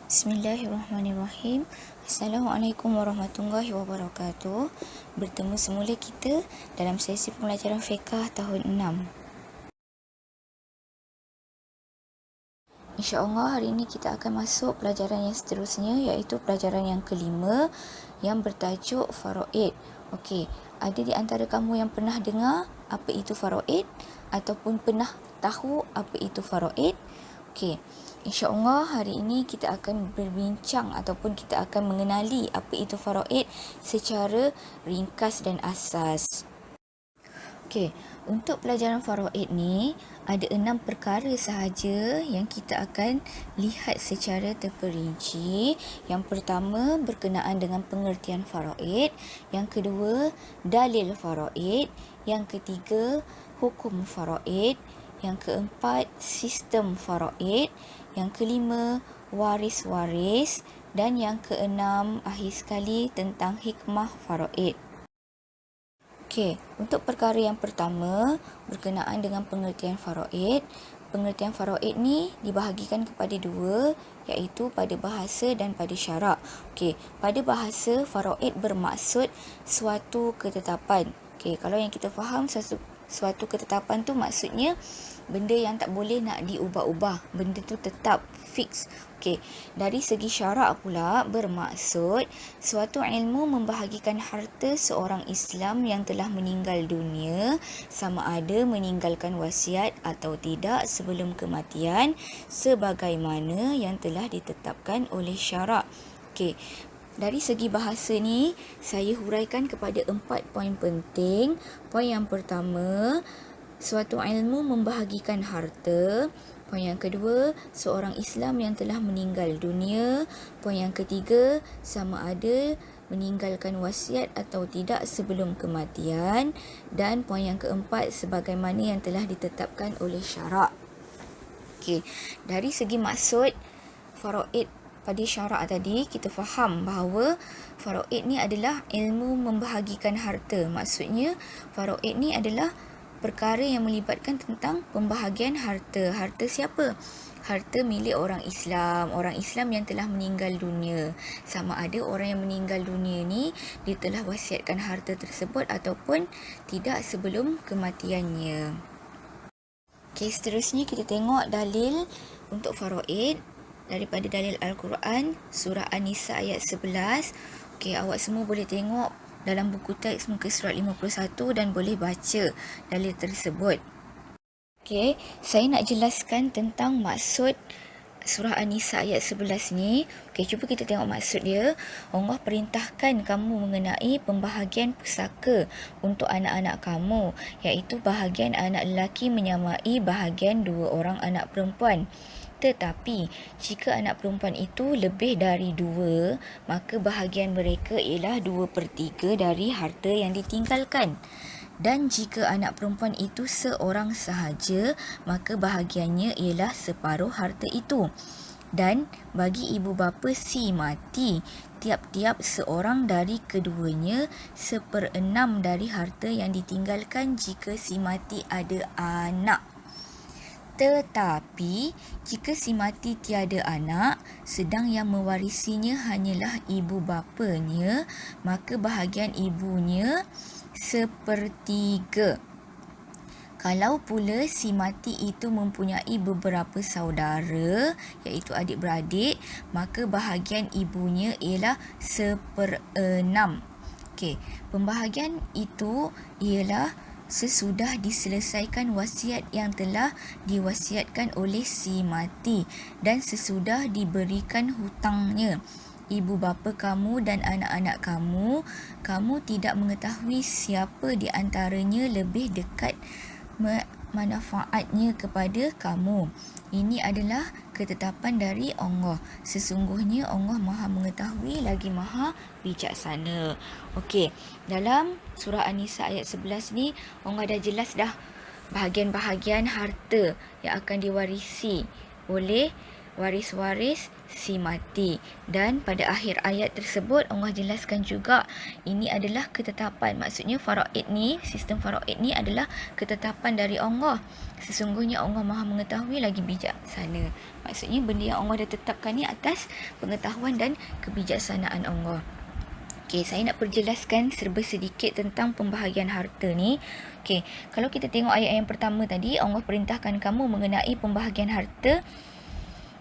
Bismillahirrahmanirrahim. Assalamualaikum warahmatullahi wabarakatuh. Bertemu semula kita dalam sesi pembelajaran fiqh tahun 6. InsyaAllah hari ini kita akan masuk pelajaran yang seterusnya, iaitu pelajaran yang kelima yang bertajuk faraid. Okey, ada di antara kamu yang pernah dengar apa itu faraid ataupun pernah tahu apa itu faraid? Okey, insya-Allah hari ini kita akan berbincang ataupun kita akan mengenali apa itu faraid secara ringkas dan asas. Okey, untuk pelajaran faraid ni ada 6 perkara sahaja yang kita akan lihat secara terperinci. Yang pertama berkenaan dengan pengertian faraid, yang kedua dalil faraid, yang ketiga hukum faraid, yang keempat sistem faraid, yang kelima waris-waris, dan yang keenam akhir sekali tentang hikmah faraid. Okey, untuk perkara yang pertama berkenaan dengan pengertian faraid. Pengertian faraid ni dibahagikan kepada dua, iaitu pada bahasa dan pada syarak. Okey, pada bahasa faraid bermaksud suatu ketetapan. Okey, kalau yang kita faham suatu ketetapan tu maksudnya benda yang tak boleh nak diubah-ubah, benda tu tetap fix. Okey, dari segi syarak pula bermaksud suatu ilmu membahagikan harta seorang Islam yang telah meninggal dunia, sama ada meninggalkan wasiat atau tidak sebelum kematian, sebagaimana yang telah ditetapkan oleh syarak. Okey, dari segi bahasa ni, saya huraikan kepada 4 poin penting. Poin yang pertama, suatu ilmu membahagikan harta. Poin yang kedua, seorang Islam yang telah meninggal dunia. Poin yang ketiga, sama ada meninggalkan wasiat atau tidak sebelum kematian. Dan poin yang keempat, sebagaimana yang telah ditetapkan oleh syarak. Okey, dari segi maksud faraid pada syarak tadi, kita faham bahawa faraid ni adalah ilmu membahagikan harta. Maksudnya faraid ni adalah perkara yang melibatkan tentang pembahagian harta. Harta siapa? Harta milik orang Islam yang telah meninggal dunia. Sama ada orang yang meninggal dunia ni dia telah wasiatkan harta tersebut ataupun tidak sebelum kematiannya. Okey, seterusnya kita tengok dalil untuk faraid daripada dalil Al-Quran, surah An-Nisa ayat 11. Okey, awak semua boleh tengok dalam buku teks muka surat 51 dan boleh baca dalil tersebut. Okey, saya nak jelaskan tentang maksud surah An-Nisa ayat 11 ni. Okey, cuba kita tengok maksud dia. Allah perintahkan kamu mengenai pembahagian pusaka untuk anak-anak kamu, iaitu bahagian anak lelaki menyamai bahagian dua orang anak perempuan. Tetapi, jika anak perempuan itu lebih dari 2, maka bahagian mereka ialah 2/3 dari harta yang ditinggalkan. Dan jika anak perempuan itu seorang sahaja, maka bahagiannya ialah separuh harta itu. Dan bagi ibu bapa si mati, tiap-tiap seorang dari keduanya 1/6 dari harta yang ditinggalkan jika si mati ada anak. Tetapi, jika si mati tiada anak, sedang yang mewarisinya hanyalah ibu bapanya, maka bahagian ibunya 1/3. Kalau pula si mati itu mempunyai beberapa saudara, iaitu adik-beradik, maka bahagian ibunya ialah 1/6. Okey, pembahagian itu ialah sesudah diselesaikan wasiat yang telah diwasiatkan oleh si mati dan sesudah diberikan hutangnya. Ibu bapa kamu dan anak-anak kamu tidak mengetahui siapa di antaranya lebih dekat manfaatnya kepada kamu. Ini adalah ketetapan dari Allah. Sesungguhnya Allah Maha mengetahui lagi Maha bijaksana. Okey, dalam surah An-Nisa ayat 11 ni Allah dah jelas dah bahagian-bahagian harta yang akan diwarisi oleh waris-waris si mati. Dan pada akhir ayat tersebut Allah jelaskan juga ini adalah ketetapan. Maksudnya faraid ni, sistem faraid ni adalah ketetapan dari Allah. Sesungguhnya Allah Maha mengetahui lagi bijaksana. Maksudnya benda yang Allah dah tetapkan ni atas pengetahuan dan kebijaksanaan Allah. Okey, saya nak perjelaskan serba sedikit tentang pembahagian harta ni. Okey, kalau kita tengok ayat yang pertama tadi, Allah perintahkan kamu mengenai pembahagian harta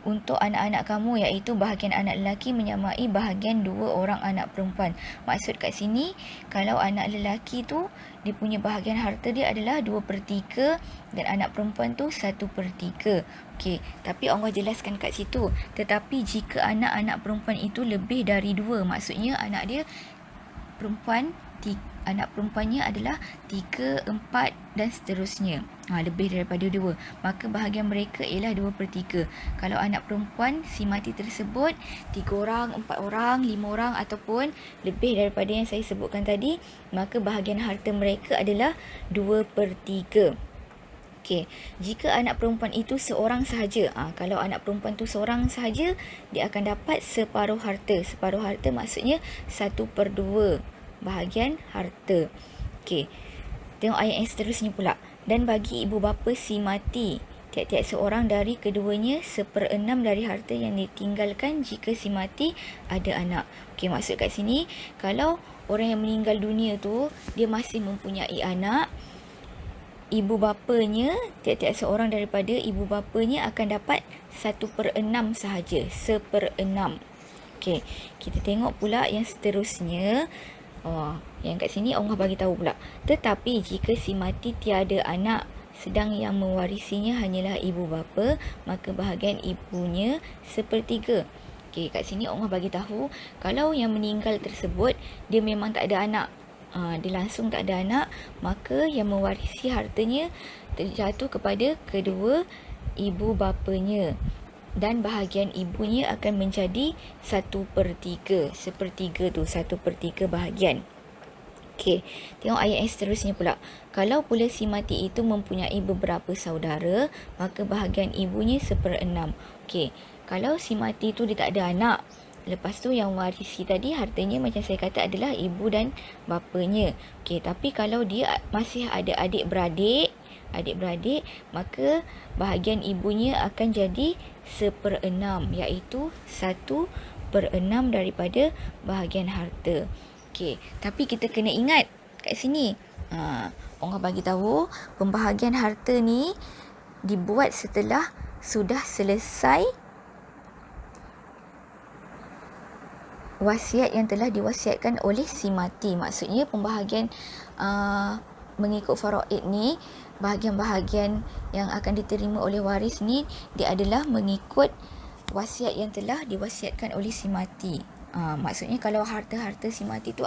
untuk anak-anak kamu, iaitu bahagian anak lelaki menyamai bahagian 2 orang anak perempuan. Maksud kat sini, kalau anak lelaki tu dia punya bahagian harta dia adalah 2/3 dan anak perempuan tu 1/3. Okey, tapi Allah jelaskan kat situ. Tetapi jika anak-anak perempuan itu lebih dari 2, maksudnya anak dia perempuan, anak perempuannya adalah 3, 4 dan seterusnya. Lebih daripada 2. Maka bahagian mereka ialah 2/3. Kalau anak perempuan si mati tersebut 3 orang, 4 orang, 5 orang ataupun lebih daripada yang saya sebutkan tadi, maka bahagian harta mereka adalah 2/3. Okey, jika anak perempuan itu seorang sahaja, kalau anak perempuan tu seorang sahaja, dia akan dapat separuh harta. Separuh harta maksudnya 1/2 bahagian harta. Okey, tengok ayat yang seterusnya pula. Dan bagi ibu bapa si mati, tiap-tiap seorang dari keduanya 1/6 dari harta yang ditinggalkan jika si mati ada anak. Okey, maksud kat sini, kalau orang yang meninggal dunia tu, dia masih mempunyai anak, ibu bapanya, tiap-tiap seorang daripada ibu bapanya akan dapat 1/6 sahaja. 1/6. Okey, kita tengok pula yang seterusnya. Yang kat sini Allah bagi tahu pula. Tetapi jika si mati tiada anak, sedang yang mewarisinya hanyalah ibu bapa, maka bahagian ibunya 1/3. Okey, kat sini Allah bagi tahu kalau yang meninggal tersebut dia memang tak ada anak. Dia langsung tak ada anak, maka yang mewarisi hartanya terjatuh kepada kedua ibu bapanya. Dan bahagian ibunya akan menjadi 1/3. 1/3 tu, 1/3 bahagian. Okey, tengok ayat yang seterusnya pula. Kalau pula si mati itu mempunyai beberapa saudara, maka bahagian ibunya 1/6. Okey, kalau si mati tu dia tak ada anak, lepas tu yang warisi tadi hartanya macam saya kata adalah ibu dan bapanya. Okey, tapi kalau dia masih ada adik-beradik, maka bahagian ibunya akan jadi 1/6, iaitu 1/6 daripada bahagian harta. Okey, tapi kita kena ingat kat sini, Allah bagi tahu pembahagian harta ni dibuat setelah sudah selesai wasiat yang telah diwasiatkan oleh si mati. Maksudnya pembahagian mengikut faraid ni, bahagian-bahagian yang akan diterima oleh waris ni, dia adalah mengikut wasiat yang telah diwasiatkan oleh si mati. Maksudnya kalau harta-harta si mati tu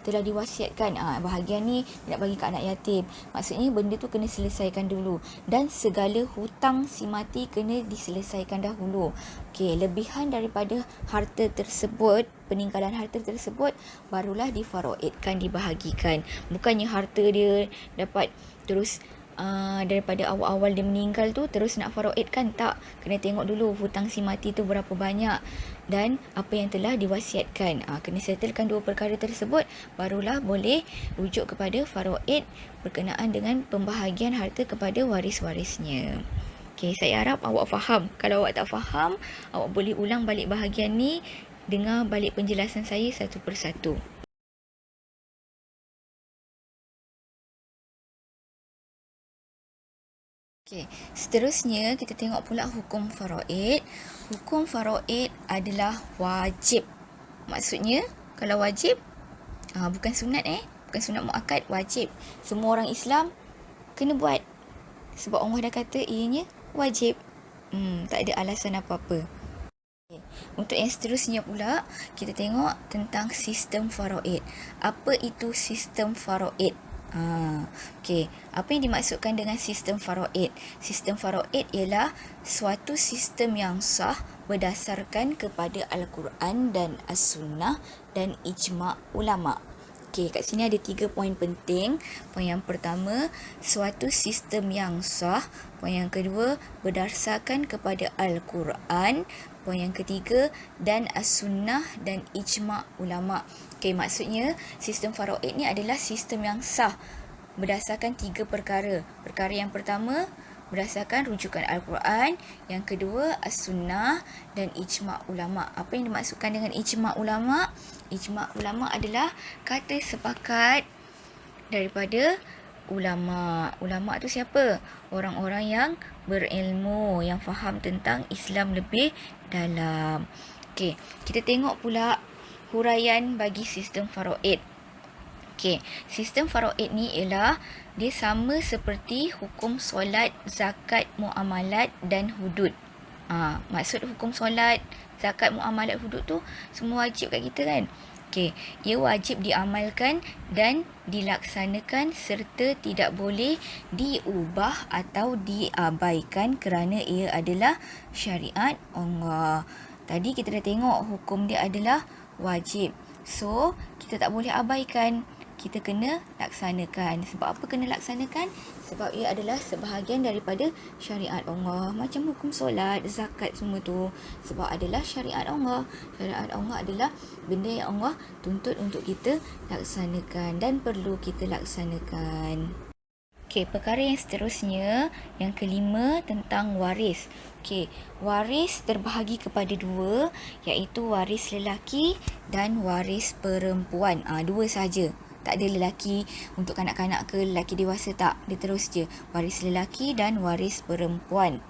telah diwasiatkan, bahagian ni nak bagi ke anak yatim, maksudnya benda tu kena selesaikan dulu, dan segala hutang si mati kena diselesaikan dahulu. Okey, lebihan daripada harta tersebut, peninggalan harta tersebut, barulah difaraidkan, dibahagikan. Bukannya harta dia dapat terus daripada awal-awal dia meninggal tu terus nak faraidkan, tak. Kena tengok dulu hutang si mati tu berapa banyak dan apa yang telah diwasiatkan. Kena settlekan dua perkara tersebut, barulah boleh rujuk kepada faraid berkenaan dengan pembahagian harta kepada waris-warisnya. Okey, saya harap awak faham. Kalau awak tak faham, awak boleh ulang balik bahagian ni, dengar balik penjelasan saya satu persatu. Okey, seterusnya kita tengok pula hukum faraid. Hukum faraid adalah wajib. Maksudnya, kalau wajib, bukan sunat bukan sunat muakkad, wajib. Semua orang Islam kena buat. Sebab Allah dah kata ianya wajib. Tak ada alasan apa-apa. Untuk yang seterusnya pula, kita tengok tentang sistem faraid. Apa itu sistem faraid? Okey, apa yang dimaksudkan dengan sistem faraid? Sistem faraid ialah suatu sistem yang sah berdasarkan kepada Al-Quran dan As-Sunnah dan ijma' ulama'. Okey, kat sini ada 3 poin penting. Poin yang pertama, suatu sistem yang sah. Poin yang kedua, berdasarkan kepada Al-Quran. Poin yang ketiga, dan As-Sunnah dan ijma' ulama'. Okey, maksudnya sistem faraid ni adalah sistem yang sah berdasarkan 3 perkara. Perkara yang pertama, berdasarkan rujukan Al-Quran. Yang kedua, As-Sunnah dan ijma' ulama'. Apa yang dimaksudkan dengan ijma' ulama'? Ijma' ulama' adalah kata sepakat daripada ulama'. Ulama' tu siapa? Orang-orang yang berilmu, yang faham tentang Islam lebih dalam. Okey, kita tengok pula huraian bagi sistem faraid. Okey, sistem faraid ni ialah dia sama seperti hukum solat, zakat, muamalat dan hudud. Maksud hukum solat, zakat, muamalat, hudud tu semua wajib kat kita kan? Okey, ia wajib diamalkan dan dilaksanakan serta tidak boleh diubah atau diabaikan kerana ia adalah syariat Allah. Tadi kita dah tengok hukum dia adalah wajib. So, kita tak boleh abaikan. Kita kena laksanakan. Sebab apa kena laksanakan? Sebab ia adalah sebahagian daripada syariat Allah. Macam hukum solat, zakat semua tu. Sebab adalah syariat Allah. Syariat Allah adalah benda yang Allah tuntut untuk kita laksanakan dan perlu kita laksanakan. Okey, perkara yang seterusnya, yang kelima tentang waris. Okey, waris terbahagi kepada dua, iaitu waris lelaki dan waris perempuan. Dua saja. Tak ada lelaki untuk kanak-kanak ke lelaki dewasa, tak. Dia terus je. Waris lelaki dan waris perempuan.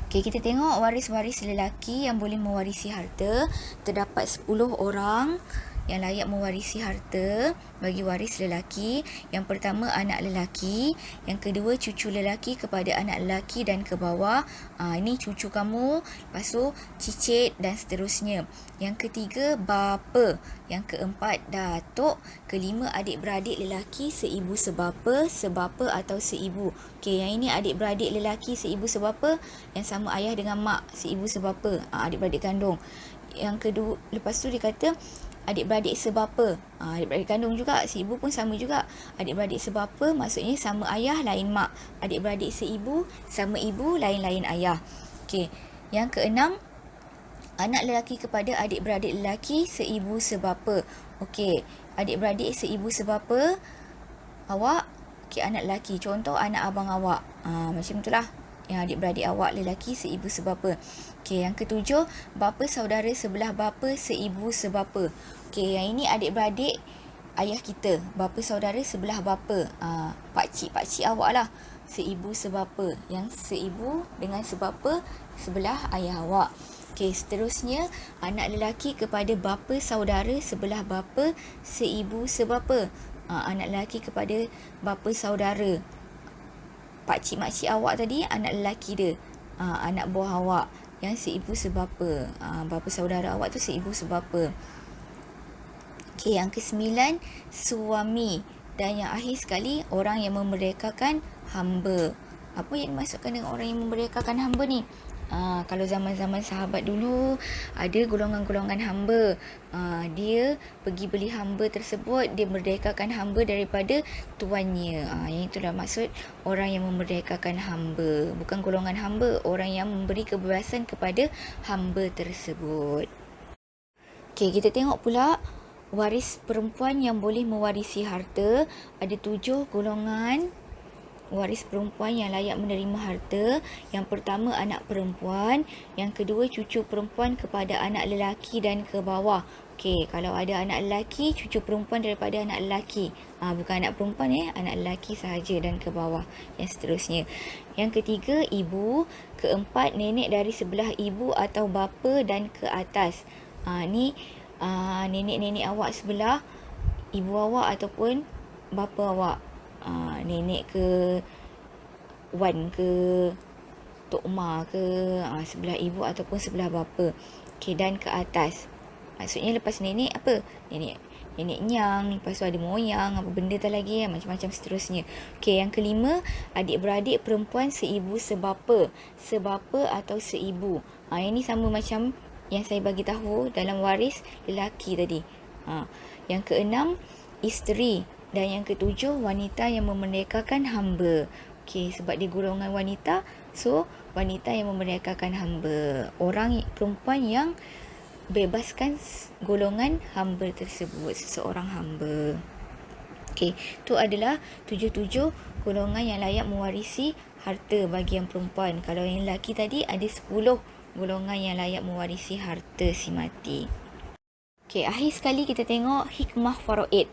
Okey, kita tengok waris-waris lelaki yang boleh mewarisi harta. Terdapat 10 orang yang layak mewarisi harta bagi waris lelaki. Yang pertama, anak lelaki. Yang kedua, cucu lelaki kepada anak lelaki dan ke bawah. Ini cucu kamu. Lepas tu, cicit dan seterusnya. Yang ketiga, bapa. Yang keempat, datuk. Kelima, adik-beradik lelaki seibu sebapa, sebapa atau seibu. Okey, yang ini adik-beradik lelaki seibu sebapa, yang sama ayah dengan mak seibu sebapa. Adik-beradik kandung. Yang kedua, lepas tu dia kata adik-beradik sebapa. Adik-beradik kandung juga, seibu pun sama juga. Adik-beradik sebapa maksudnya sama ayah lain mak. Adik-beradik seibu sama ibu lain-lain ayah. Okey, yang keenam, anak lelaki kepada adik-beradik lelaki seibu sebapa. Okey, adik-beradik seibu sebapa awak. Okey, anak lelaki. Contoh anak abang awak. Macam itulah. Yang adik-beradik awak lelaki seibu sebapa. Okey, yang ketujuh, bapa saudara sebelah bapa seibu sebapa. Okey, yang ini adik-beradik ayah kita. Bapa saudara sebelah bapa. Pakcik awak lah. Seibu sebapa. Yang seibu dengan sebapa sebelah ayah awak. Okey, seterusnya, anak lelaki kepada bapa saudara sebelah bapa seibu sebapa. Anak lelaki kepada bapa saudara. Pakcik makcik awak tadi, anak lelaki dia. Anak buah awak yang seibu sebapa. Bapa saudara awak tu seibu sebapa. Okey, yang kesembilan, suami. Dan yang akhir sekali, orang yang memerdekakan hamba. Apa yang dimaksudkan dengan orang yang memerdekakan hamba ni? Kalau zaman-zaman sahabat dulu, ada golongan-golongan hamba. Dia pergi beli hamba tersebut, dia merdekakan hamba daripada tuannya. Yang itulah maksud orang yang memerdekakan hamba. Bukan golongan hamba, orang yang memberi kebebasan kepada hamba tersebut. Okey, kita tengok pula waris perempuan yang boleh mewarisi harta. Ada 7 golongan waris perempuan yang layak menerima harta. Yang pertama, anak perempuan. Yang kedua, cucu perempuan kepada anak lelaki dan ke bawah. Okey, kalau ada anak lelaki, cucu perempuan daripada anak lelaki. Bukan anak perempuan, anak lelaki sahaja dan ke bawah. Yang seterusnya. Yang ketiga, ibu. Keempat, nenek dari sebelah ibu atau bapa dan ke atas. Ni nenek-nenek awak sebelah ibu awak ataupun bapa awak. Nenek ke wan ke tok ma ke sebelah ibu ataupun sebelah bapa. Okey, dan ke atas. Maksudnya lepas nenek apa? Nenek nyang, lepas tu ada moyang, apa benda tak lagi, macam-macam seterusnya. Okey, yang kelima, adik-beradik perempuan seibu sebapa. Sebapa atau seibu. Yang ni sama macam yang saya bagi tahu dalam waris lelaki tadi. Yang keenam, isteri. Dan yang ketujuh, wanita yang memerdekakan hamba. Okey, sebab dia golongan wanita, so wanita yang memerdekakan hamba. Orang perempuan yang bebaskan golongan hamba tersebut, seseorang hamba. Okey, tu adalah 77 golongan yang layak mewarisi harta bagi yang perempuan. Kalau yang lelaki tadi ada 10 golongan yang layak mewarisi harta si mati. Okey, akhir sekali kita tengok hikmah faraid.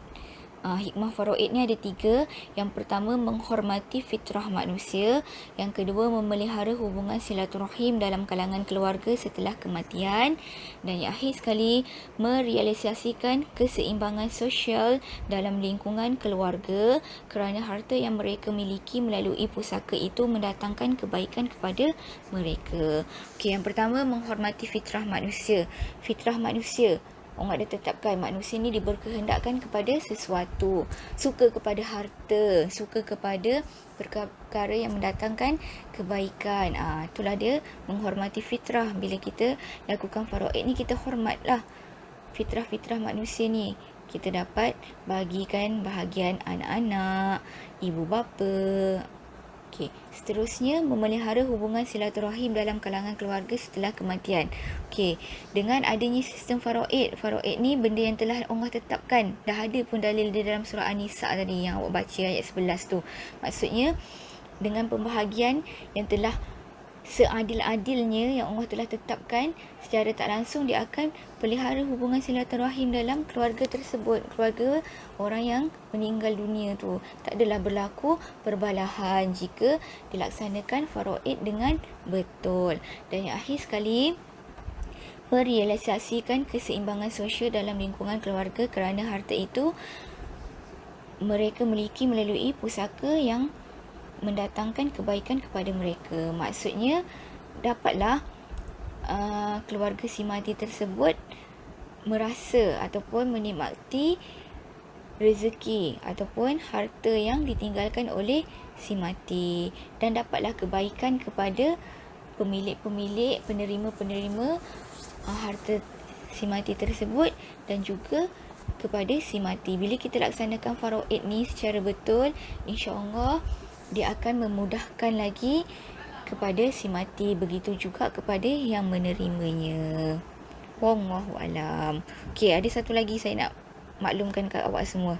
Hikmah faraid ni ada 3. Yang pertama, menghormati fitrah manusia. Yang kedua, memelihara hubungan silaturahim dalam kalangan keluarga setelah kematian. Dan yang akhir sekali, merealisasikan keseimbangan sosial dalam lingkungan keluarga kerana harta yang mereka miliki melalui pusaka itu mendatangkan kebaikan kepada mereka. Okey, yang pertama, menghormati fitrah manusia. Fitrah manusia, Allah dah tetapkan manusia ni diberkehendakkan kepada sesuatu. Suka kepada harta, suka kepada perkara yang mendatangkan kebaikan. Itulah dia menghormati fitrah. Bila kita lakukan faraid ni, kita hormatlah fitrah-fitrah manusia ni. Kita dapat bagikan bahagian anak-anak, ibu bapa. Okey, seterusnya memelihara hubungan silaturahim dalam kalangan keluarga setelah kematian. Okey, dengan adanya sistem faraid ni benda yang telah Allah tetapkan. Dah ada pun dalil di dalam surah An-Nisa tadi yang awak baca ayat 11 tu. Maksudnya dengan pembahagian yang telah seadil-adilnya yang Allah telah tetapkan, secara tak langsung dia akan pelihara hubungan silaturahim dalam keluarga tersebut. Keluarga orang yang meninggal dunia tu. Tak adalah berlaku perbalahan jika dilaksanakan faraid dengan betul. Dan yang akhir sekali, merealisasikan keseimbangan sosial dalam lingkungan keluarga kerana harta itu mereka miliki melalui pusaka yang mendatangkan kebaikan kepada mereka. Maksudnya dapatlah keluarga si mati tersebut merasa ataupun menikmati rezeki ataupun harta yang ditinggalkan oleh si mati, dan dapatlah kebaikan kepada pemilik-pemilik, penerima-penerima harta si mati tersebut, dan juga kepada si mati. Bila kita laksanakan faraid ni secara betul, insya-Allah dia akan memudahkan lagi kepada si mati, begitu juga kepada yang menerimanya. Wallahu alam. Okey, ada satu lagi saya nak maklumkan kat awak semua.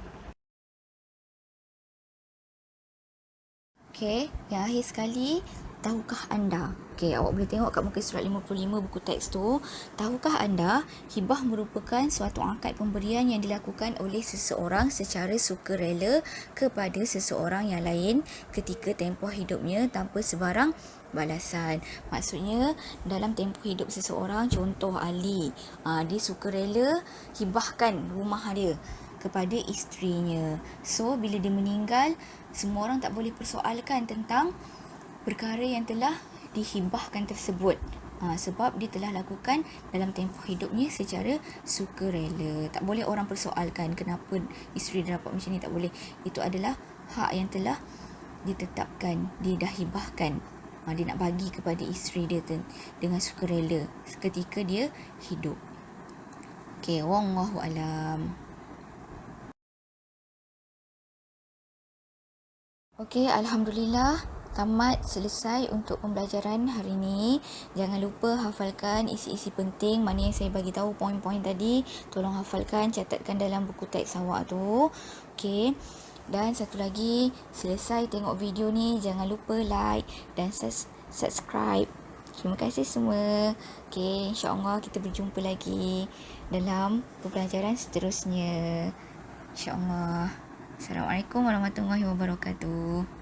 Okey, yang akhir sekali, tahukah anda? Okey, awak boleh tengok kat muka surat 55 buku teks tu. Tahukah anda, hibah merupakan suatu akad pemberian yang dilakukan oleh seseorang secara sukarela kepada seseorang yang lain ketika tempoh hidupnya tanpa sebarang balasan. Maksudnya, dalam tempoh hidup seseorang, contoh Ali, dia sukarela hibahkan rumah dia kepada isterinya. So, bila dia meninggal, semua orang tak boleh persoalkan tentang perkara yang telah dihibahkan tersebut. Sebab dia telah lakukan dalam tempoh hidupnya secara sukarela. Tak boleh orang persoalkan kenapa isteri dia dapat macam ni, tak boleh. Itu adalah hak yang telah ditetapkan, dia dah hibahkan. Dia nak bagi kepada isteri dia dengan sukarela ketika dia hidup. Okey, wallahu alam. Okey, alhamdulillah tamat, selesai untuk pembelajaran hari ini. Jangan lupa hafalkan isi-isi penting mana yang saya bagi tahu, poin-poin tadi. Tolong hafalkan, catatkan dalam buku teks awak tu. Okey. Dan satu lagi, selesai tengok video ni jangan lupa like dan subscribe. Terima kasih semua. Okey, insya-Allah kita berjumpa lagi dalam pembelajaran seterusnya. Insya-Allah. Assalamualaikum warahmatullahi wabarakatuh.